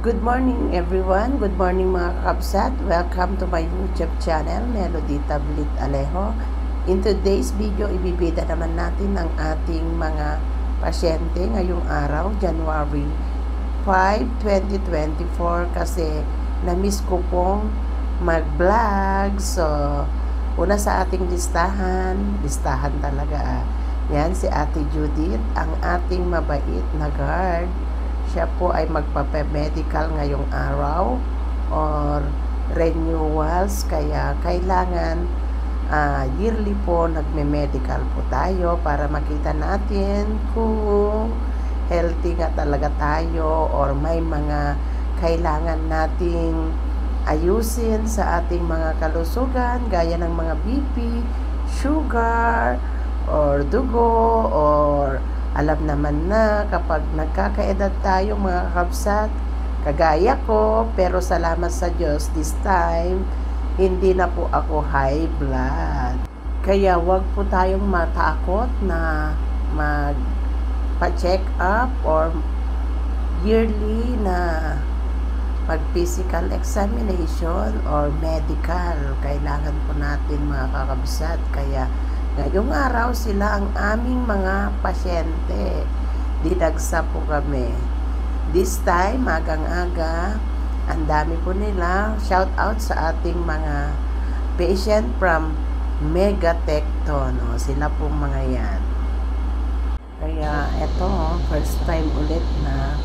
Good morning everyone. Good morning mga kakabsat. Welcome to my YouTube channel, Melody Tablit Alejo. In today's video, ibibida naman natin ang ating mga pasyente ngayong araw, January 5, 2024 kasi na-miss ko pong mag-vlog. So, una sa ating listahan talaga. Yan si Ate Judith, ang ating mabait na guard. Siya po ay magpape-medical ngayong araw or renewals, kaya kailangan yearly po nagme-medical po tayo para makita natin kung healthy nga talaga tayo or may mga kailangan nating ayusin sa ating mga kalusugan gaya ng mga BP, sugar, or dugo, or alam naman na kapag nagkakaedad tayo mga kakabsat, kagaya ko, pero salamat sa Diyos this time, hindi na po ako high blood. Kaya wag po tayong matakot na magpa-check up or yearly na mag-physical examination or medical. Kailangan po natin mga kakabsat. Kaya ngayong araw sila ang aming mga pasyente. Dinagsa po kami. This time, magang-aga, ang dami po nila. Shout out sa ating mga patient from Megatecton. Sila po mga yan. Kaya eto, first time ulit na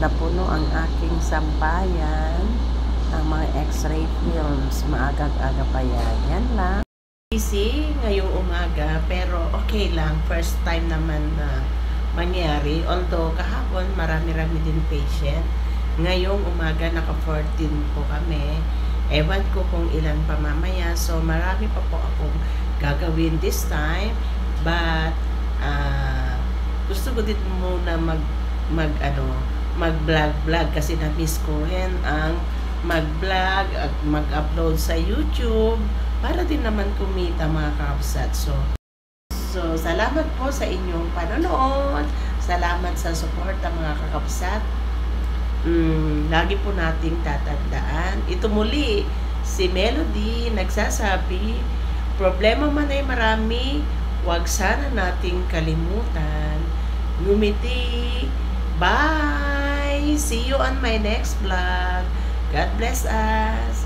napuno ang aking sampayan ng mga x-ray films. Maagang-aga pa yan. Yan lang. Busy ngayong umaga pero okay lang, first time naman na mangyari, although kahapon marami-rami din patient. Ngayong umaga naka 14 po kami, ewan ko kung ilan pa mamaya, so marami pa po akong gagawin this time, but gusto ko din muna mag vlog kasi na-miss ko rin ang mag-vlog at mag-upload sa YouTube para din naman kumita mga kakabsat. So salamat po sa inyong panonood. Salamat sa suporta mga kakabsat. Lagi po nating tatandaan. Ito muli, si Melody nagsasabi, problema man ay marami, huwag sana nating kalimutan. Ngumiti. Bye! See you on my next vlog. God bless us!